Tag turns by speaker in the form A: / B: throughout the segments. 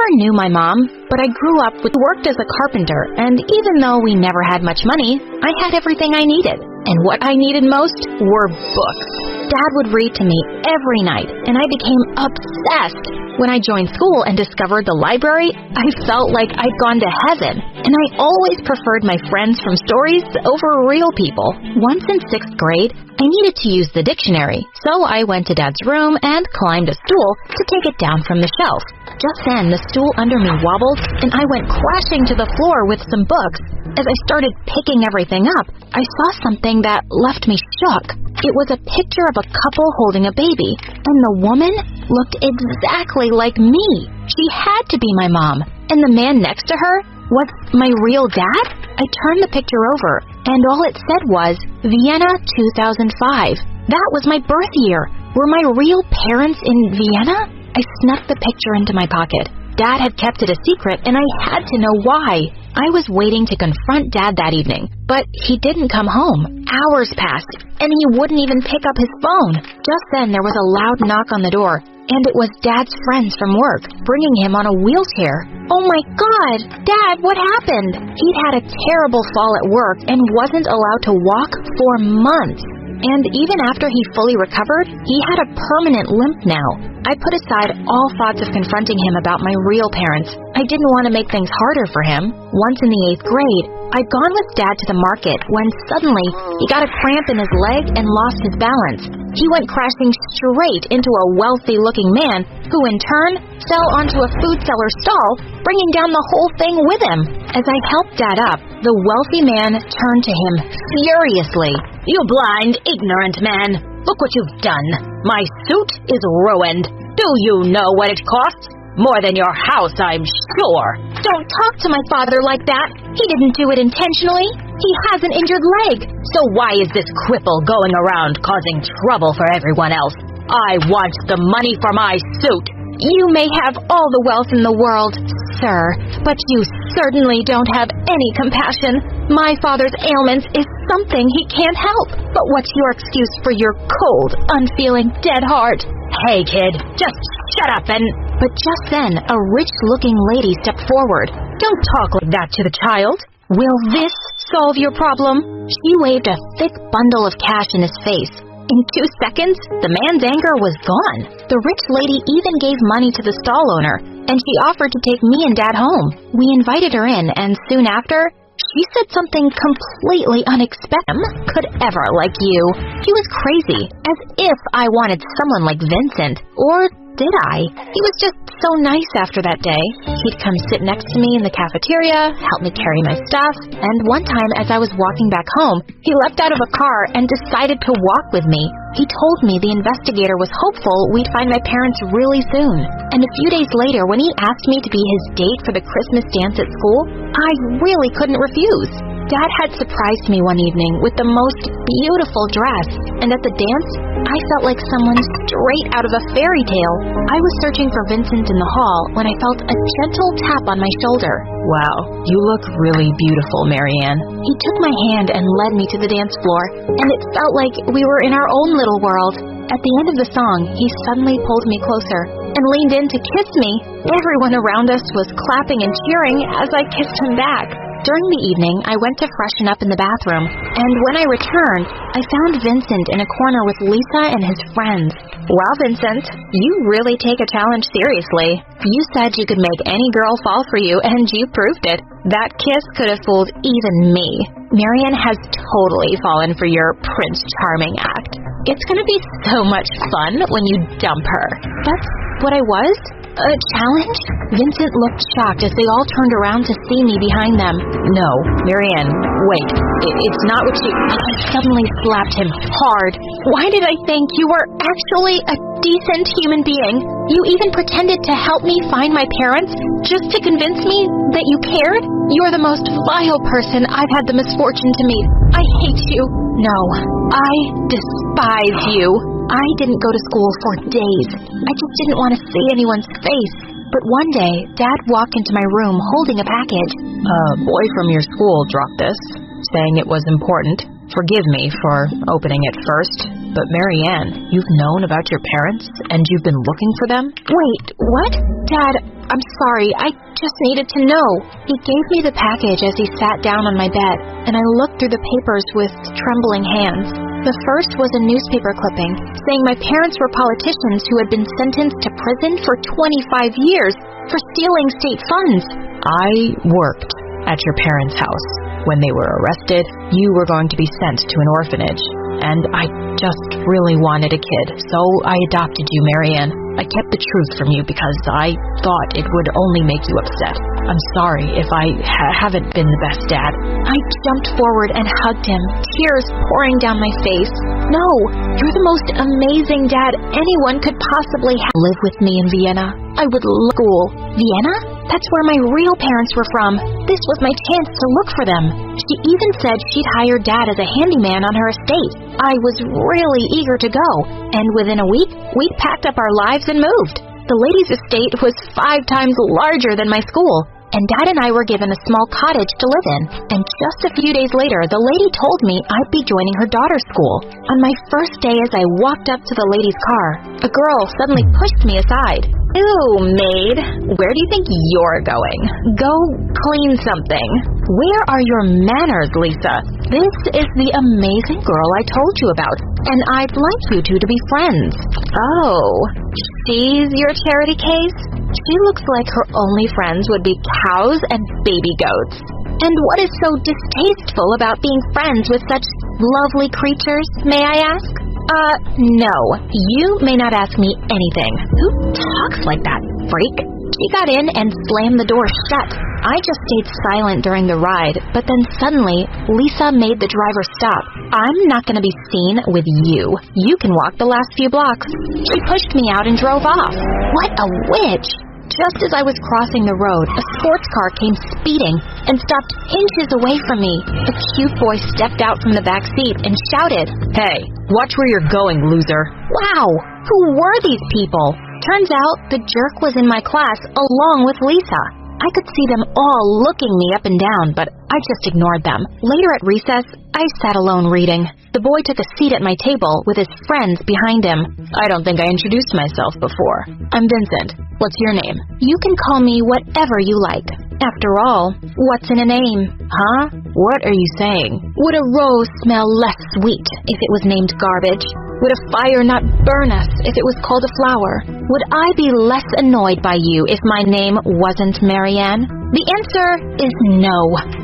A: never knew my mom, but I grew up worked as a carpenter, and even though we never had much money, I had everything I needed. And what I needed most were books. Dad would read to me every night, and I became obsessed. When I joined school and discovered the library, I felt like I'd gone to heaven, and I always preferred my friends from stories over real people. Once in 6th grade, I needed to use the dictionary, so I went to Dad's room and climbed a stool to take it down from the shelf. Just then, the stool under me wobbled, and I went crashing to the floor with some books. As I started picking everything up, I saw something that left me shook. It was a picture of a couple holding a baby, and the woman looked exactly like me. She had to be my mom, and the man next to her was my real dad? I turned the picture over, and all it said was, Vienna 2005. That was my birth year. Were my real parents in Vienna? I snuck the picture into my pocket. Dad had kept it a secret, and I had to know why. I was waiting to confront Dad that evening, but he didn't come home. Hours passed, and he wouldn't even pick up his phone. Just then, there was a loud knock on the door, and it was Dad's friends from work, bringing him on a wheelchair. Oh my God! Dad, what happened? He'd had a terrible fall at work and wasn't allowed to walk for months. And even after he fully recovered, he had a permanent limp now. I put aside all thoughts of confronting him about my real parents. I didn't want to make things harder for him. Once in the 8th grade, I'd gone with Dad to the market when suddenly he got a cramp in his leg and lost his balance. He went crashing straight into a wealthy-looking man who in turn fell onto a food seller's stall, bringing down the whole thing with him. As I helped Dad up, the wealthy man turned to him furiously. You blind, ignorant man! Look what you've done! My suit is ruined! Do you know what it costs? More than your house, I'm sure! Don't talk to my father like that! He didn't do it intentionally! He has an injured leg! So why is this cripple going around causing trouble for everyone else? I want the money for my suit! You may have all the wealth in the world, sir, but you certainly don't have any compassion. My father's ailments is something he can't help. But what's your excuse for your cold, unfeeling, dead heart? Hey, kid, just shut up and... But just then, a rich-looking lady stepped forward. Don't talk like that to the child. Will this solve your problem? She waved a thick bundle of cash in his face. In 2 seconds, the man's anger was gone. The rich lady even gave money to the stall owner, and she offered to take me and Dad home. We invited her in, and soon after, she said something completely unexpected. Could ever like you. She was crazy, as if I wanted someone like Vincent. Or did I? He was just so nice after that day. He'd come sit next to me in the cafeteria, help me carry my stuff, and one time as I was walking back home, he leapt out of a car and decided to walk with me. He told me the investigator was hopeful we'd find my parents really soon. And a few days later, when he asked me to be his date for the Christmas dance at school, I really couldn't refuse. Dad had surprised me one evening with the most beautiful dress, and at the dance, I felt like someone straight out of a fairy tale. I was searching for Vincent in the hall when I felt a gentle tap on my shoulder. Wow, you look really beautiful, Marianne. He took my hand and led me to the dance floor, and it felt like we were in our own little world. At the end of the song, he suddenly pulled me closer and leaned in to kiss me. Everyone around us was clapping and cheering as I kissed him back. During the evening, I went to freshen up in the bathroom, and when I returned, I found Vincent in a corner with Lisa and his friends. Well, Vincent, you really take a challenge seriously. You said you could make any girl fall for you, and you proved it. That kiss could have fooled even me. Marianne has totally fallen for your Prince Charming act. It's gonna be so much fun when you dump her. That's what I was? A challenge? Vincent looked shocked as they all turned around to see me behind them. No, Marianne, wait. It's not what you... I suddenly slapped him hard. Why did I think you were actually a decent human being? You even pretended to help me find my parents just to convince me that you cared? You're the most vile person I've had the misfortune to meet. I hate you. No, I despise you. I didn't go to school for days. I just didn't want to see anyone's face. But one day, Dad walked into my room holding a package. A boy from your school dropped this, saying it was important. Forgive me for opening it first, but Marianne, you've known about your parents, and you've been looking for them? Wait, what? Dad, I'm sorry, I just needed to know. He gave me the package as he sat down on my bed, and I looked through the papers with trembling hands. The first was a newspaper clipping saying my parents were politicians who had been sentenced to prison for 25 years for stealing state funds.
B: I worked at your parents' house. When they were arrested, you were going to be sent to an orphanage, and I just really wanted a kid, so I adopted you, Marianne. I kept the truth from you because I thought it would only make you upset. I'm sorry if I haven't been the best dad.
A: I jumped forward and hugged him, tears pouring down my face. No, you're the most amazing dad anyone could possibly have. Live with me in Vienna. I would love school. Vienna? That's where my real parents were from. This was my chance to look for them. She even said she'd hire Dad as a handyman on her estate. I was really eager to go, and within a week, we'd packed up our lives and moved. The lady's estate was 5 times larger than my school, and Dad and I were given a small cottage to live in. And just a few days later, the lady told me I'd be joining her daughter's school. On my first day, as I walked up to the lady's car, a girl suddenly pushed me aside. Ew, maid, where do you think you're going? Go clean something. Where are your manners, Lisa? This is the amazing girl I told you about, and I'd like you two to be friends. Oh, she's your charity case? She looks like her only friends would be cows and baby goats. And what is so distasteful about being friends with such lovely creatures, may I ask? No. You may not ask me anything. Who talks like that, freak? She got in and slammed the door shut. I just stayed silent during the ride, but then suddenly, Lisa made the driver stop. I'm not going to be seen with you. You can walk the last few blocks. She pushed me out and drove off. What a witch! Just as I was crossing the road, a sports car came speeding and stopped inches away from me. A cute boy stepped out from the back seat and shouted,
B: "Hey, watch where you're going, loser."
A: Wow, who were these people? Turns out the jerk was in my class along with Lisa. I could see them all looking me up and down, but I just ignored them. Later at recess, I sat alone reading. The boy took a seat at my table with his friends behind him.
B: I don't think I introduced myself before. I'm Vincent. What's your name?
A: You can call me whatever you like. After all, what's in a name?
B: Huh? What are you saying?
A: Would a rose smell less sweet if it was named garbage? Would a fire not burn us if it was called a flower? Would I be less annoyed by you if my name wasn't Marianne? The answer is no.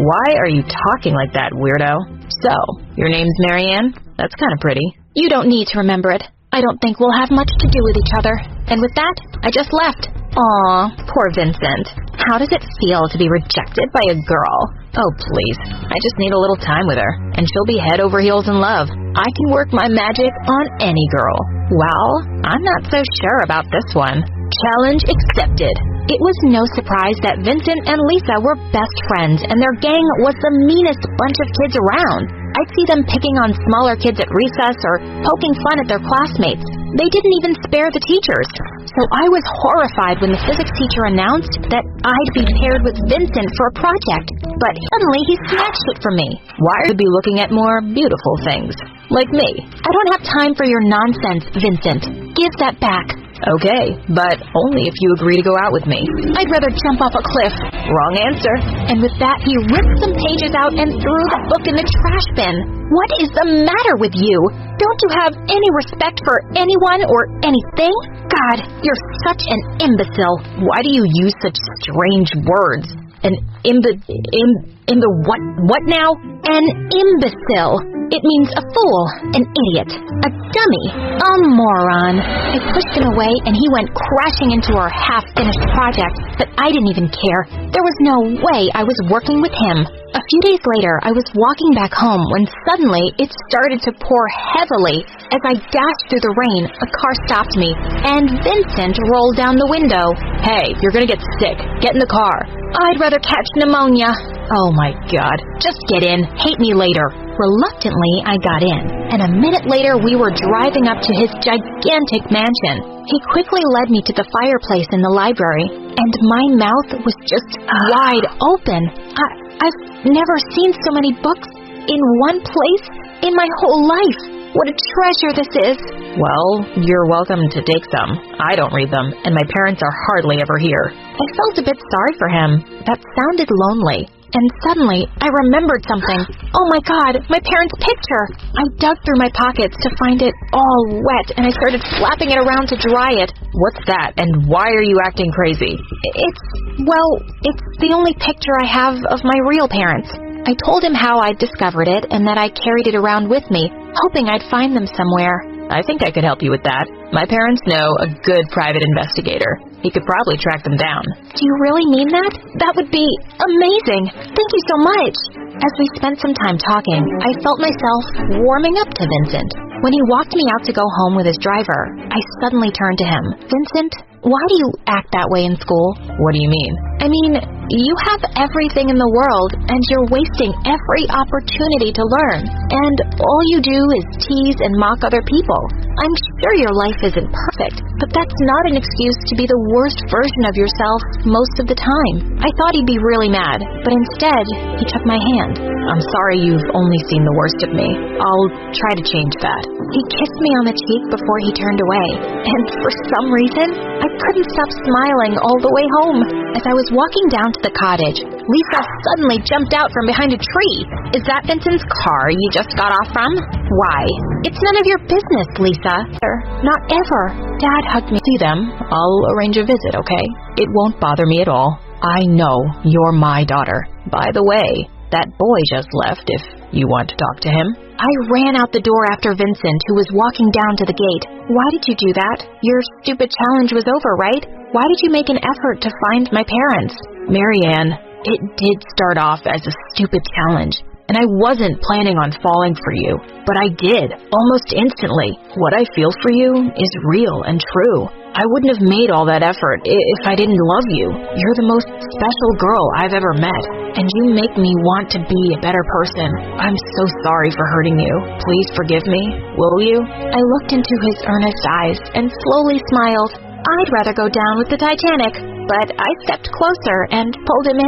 B: Why are you talking like that, weirdo? So, your name's Marianne? That's kind of pretty.
A: You don't need to remember it. I don't think we'll have much to do with each other. And with that, I just left. Aw, poor Vincent. How does it feel to be rejected by a girl?
B: Oh, please. I just need a little time with her, and she'll be head over heels in love. I can work my magic on any girl.
A: Well, I'm not so sure about this one. Challenge accepted. It was no surprise that Vincent and Lisa were best friends, and their gang was the meanest bunch of kids around. I'd see them picking on smaller kids at recess or poking fun at their classmates. They didn't even spare the teachers. So I was horrified when the physics teacher announced that I'd be paired with Vincent for a project. But suddenly he snatched it from me.
B: Why are you be looking at more beautiful things? Like me.
A: I don't have time for your nonsense, Vincent. Give that back.
B: Okay, but only if you agree to go out with me.
A: I'd rather jump off a cliff.
B: Wrong answer.
A: And with that, he ripped some pages out and threw the book in the trash bin. What is the matter with you? Don't you have any respect for anyone or anything? God, you're such an imbecile.
B: Why do you use such strange words? An what now?
A: An imbecile. It means a fool, an idiot, a dummy, a moron. I pushed him away and he went crashing into our half-finished project, but I didn't even care. There was no way I was working with him. A few days later, I was walking back home when suddenly it started to pour heavily. As I dashed through the rain, a car stopped me, and Vincent rolled down the window.
B: Hey, you're gonna get sick. Get in the car.
A: I'd rather catch pneumonia.
B: Oh my God.
A: Just get in. Hate me later. Reluctantly, I got in, and a minute later we were driving up to his gigantic mansion. He quickly led me to the fireplace in the library, and my mouth was just wide open. I've never seen so many books in one place in my whole life. what a treasure this is.
B: Well, you're welcome to take some. I don't read them, and my parents are hardly ever here.
A: I felt a bit sorry for him. That sounded lonely. And suddenly, I remembered something. Oh my God, my parents' picture! I dug through my pockets to find it all wet, and I started flapping it around to dry it.
B: What's that, and why are you acting crazy?
A: It's the only picture I have of my real parents. I told him how I'd discovered it and that I carried it around with me, hoping I'd find them somewhere.
B: I think I could help you with that. My parents know a good private investigator. He could probably track them down.
A: Do you really mean that? That would be amazing. Thank you so much. As we spent some time talking, I felt myself warming up to Vincent. When he walked me out to go home with his driver, I suddenly turned to him. Vincent, why do you act that way in school?
B: What do you mean?
A: I mean, you have everything in the world, and you're wasting every opportunity to learn. And all you do is tease and mock other people. I'm sure your life isn't perfect, but that's not an excuse to be the worst version of yourself most of the time. I thought he'd be really mad, but instead, he took my hand.
B: I'm sorry you've only seen the worst of me. I'll try to change that.
A: He kissed me on the cheek before he turned away, and for some reason, I couldn't stop smiling all the way home. As I was walking down to the cottage, Lisa suddenly jumped out from behind a tree. Is that Vincent's car you just got off from? Why? It's none of your business, Lisa. Not ever. Dad hugged me.
B: See them. I'll arrange a visit, okay? It won't bother me at all. I know you're my daughter. By the way, that boy just left if you want to talk to him.
A: I ran out the door after Vincent, who was walking down to the gate. Why did you do that? Your stupid challenge was over, right? Why did you make an effort to find my parents?
B: Marianne, it did start off as a stupid challenge, and I wasn't planning on falling for you, but I did, almost instantly. What I feel for you is real and true. I wouldn't have made all that effort if I didn't love you. You're the most special girl I've ever met, and you make me want to be a better person. I'm so sorry for hurting you. Please forgive me, will you?
A: I looked into his earnest eyes and slowly smiled. I'd rather go down with the Titanic, but I stepped closer and pulled him in.